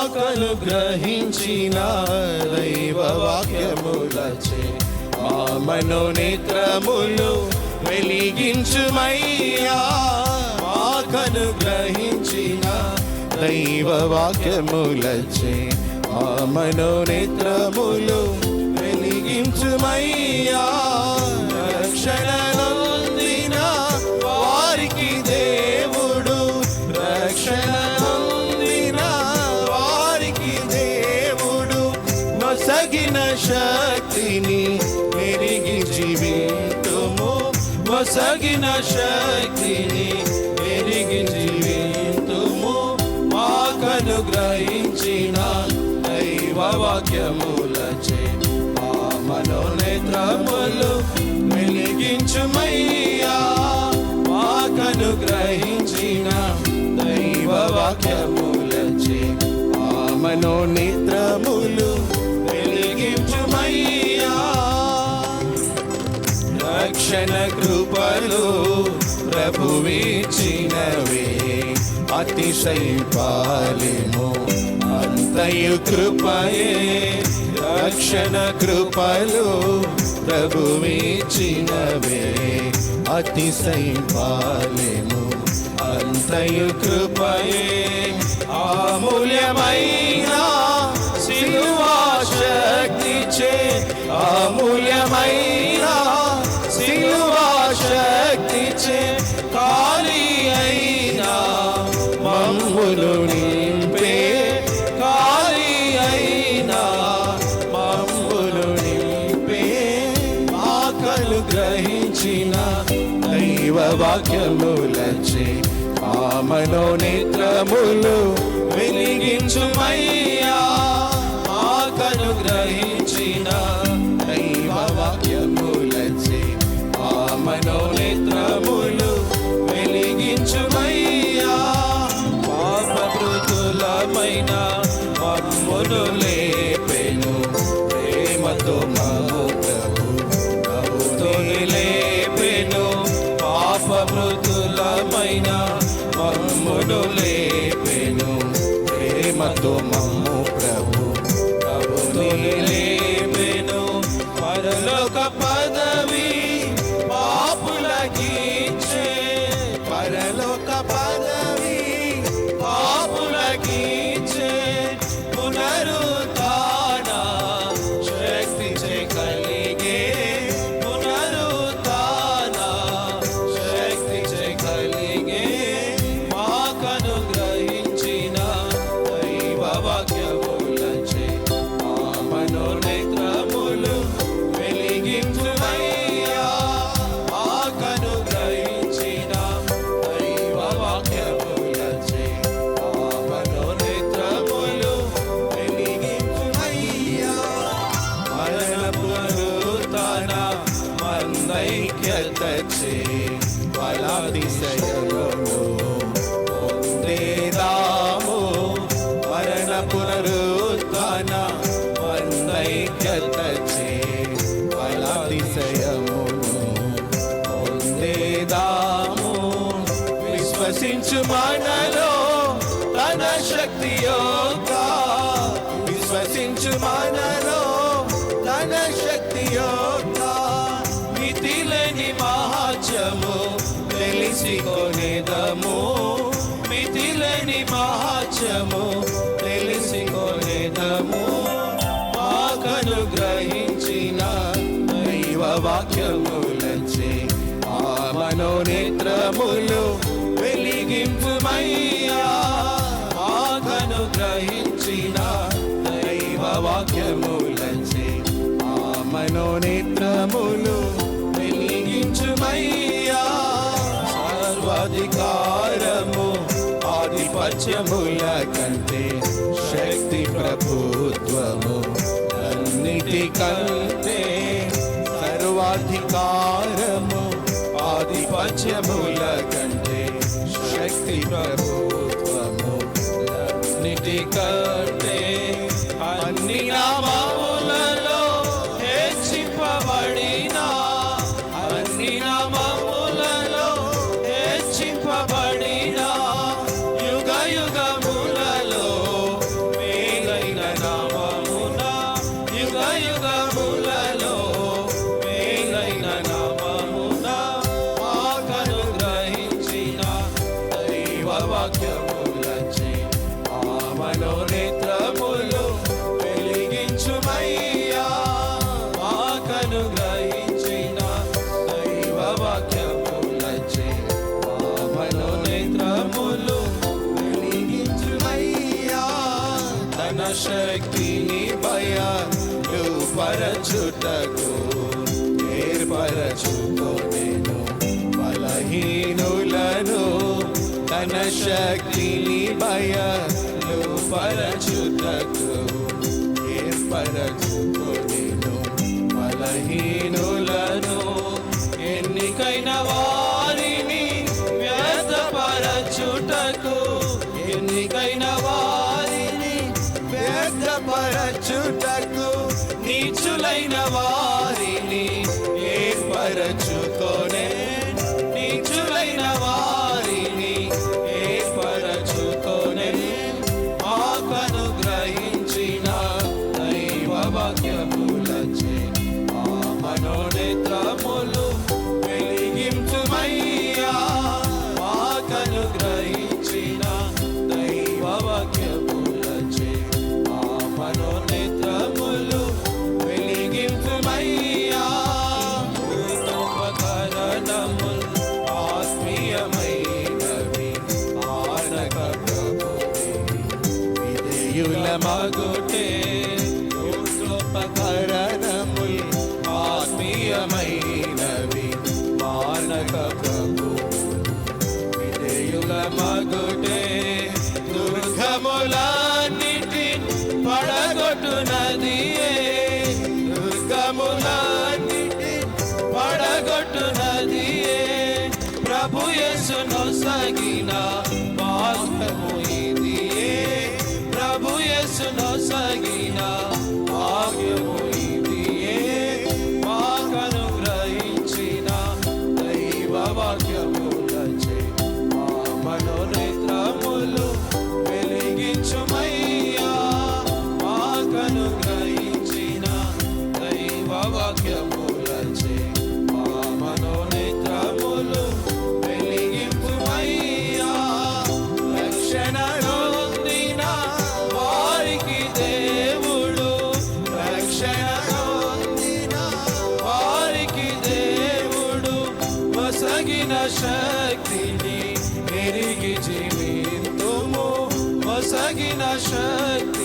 మాకనుగ్రహించిన దైవ వాక్యములచే మా మనోనేత్రములు వెలిగించుమయ్యా. మాకనుగ్రహించిన దైవ వాక్యములచే మా మనోనేత్రములు వెలిగించుమయ్యా. రక్షణ నొందిన వారికి దేవుడు, రక్షణ నొందిన వారికి దేవుడు నొసగిన శక్తిని ఎరిగి జీవితుము. నొసగిన శక్తిని ఎరిగి జీవితుము. మాకనుగ్రహించిన దైవ వాక్యములచే మా మనోనేత్రములు వెలిగించుమయ్యా. మాకనుగ్రహించిన దైవ వాక్యములచే మా మనోనేత్రములు వెలిగించుమయ్యా. రక్షణ కృపలు ప్రభువిచ్చినవే అతిశయిపాలెము అంతయు కృపయే. రక్షణ కృపలు ప్రభువిచ్చినవే అతిశయిపాలెము అంతయు కృపయే. అమూల్యమైన సిలువా శక్తిచే, అమూల్యమైన సిలువా శక్తిచే ఖాళీ అయినా మమ్మును నింపే. ఖాళీ అయినా మమ్మును నింపే. మాకనుగ్రహించిన దైవ వాక్యములచే మా మనోనేత్రములు వెలిగించుమయ్యా. మాకనుగ్రహించిన దైవ వాక్యములచే మా మనోనేత్రములు వెలిగించుమయ్యా. పాపకృతులమైన మమ్మును లేపెను ప్రేమతో మమ్ము ప్రభుతో లేపెను. పాపకృతులమైన మమ్మును లేపెను ప్రేమతో మమ్ము ప్రభుతో లేపెను. పరలోక పదవి పాపులకిచ్చే, పరలోక పదవి పాపులకిచ్చే. పునరుత్థాన శక్తిచే కలిగే, పునరుత్థాన శక్తిచే కలిగే. మాకనుగ్రహించిన దైవ వాక్యములచే మా మనోనేత్రములు వెలిగించుమయ్యా. మాకనుగ్రహించిన దైవ వాక్యములచే మా మనోనేత్రములు వెలిగించుమయ్యా. మరణ పునరుత్థాన మందైక్యతచే బలాతిశయమును పొందేదాము. మరణ పునరుత్థాన మందైక్యతచే బలాతిశయమును పొందేదాము. విశ్వసించు మనలో తన శక్తి యొక్క, విశ్వసించు మనలో తన శక్తి యొక్క మితిలేని మహాత్మ్యము తెలిసికొనేదము. మితిలేని మహాత్మ్యము తెలిసికొనేదము. మాకనుగ్రహించిన దైవ వాక్యములచే మా మనోనేత్రములు వెలిగించుమయ్యా. మాకనుగ్రహించిన దైవ వాక్యములచే మా మనోనేత్రములు వెలిగించుమయ్యా. సర్వాధికారము ఆధిపత్యముల కంటే శక్తి ప్రభుత్వము అన్నిటికంటే. సర్వాధికారము ఆధిపత్యముల కంటే శక్తి ప్రభుత్వము అన్నిటికంటే. అన్ని నామములలో హెచ్చింపబడిన, అన్ని నామములలో హెచ్చింపబడిన యుగ యుగములలో పరచుటకు ఏర్పరచుకొనెను బలహీనులను తన శక్తిని బయలుపరచుటకు ఏర్పరచుకొనెను బలహీనులను ఎన్నికైన వారిని వ్యర్థపరచుటకు ఎన్నికైన వారిని వ్యర్థపరచుటకు నీచులైన వారిని ఏర్పరచుకొనే నీచులైన వారిని ఏర్పరచుకొనే మాకను గ్రహించిన దైవ వాక్యములచే ఆ మనోనేత్రములు వెలిగించుమయ్యా మాకను గ్రహించిన దైవ వాక్యములచే ఆ మనోనేత్రములు వెలిగించుమయ్యా ఉపకరణములు ఆత్మీయమైనవి ఆనక ప్రభువే విధేయుల మగుటే ఉపకరణములు ఆత్మీయమైనవి మానక ప్రభు విధేయుల మగుటే దుర్గములన్నిటి పడగొట్టునదియే దుర్గములన్నిటి పడగొట్టునదియే ప్రభు యేసును సగిన భాగ్యము ఇదియే ప్రభు యేసును సగిన భాగ్యము ఇదియే మాకను గ్రహించిన దైవ వాక్యములచే మా మనోనేత్రములు వెలిగించుమయ్యా మాకను గ్రహించిన దైవ వాక్యములచే మా మనోనేత్రములు వెలిగించుమయ్యా రక్షణ నొందిన వారికి దేవుడు రక్షణ నొందిన వారికి దేవుడు వసగిన శక్తిని ఎరిగి జీవితుము వసగిన శక్తి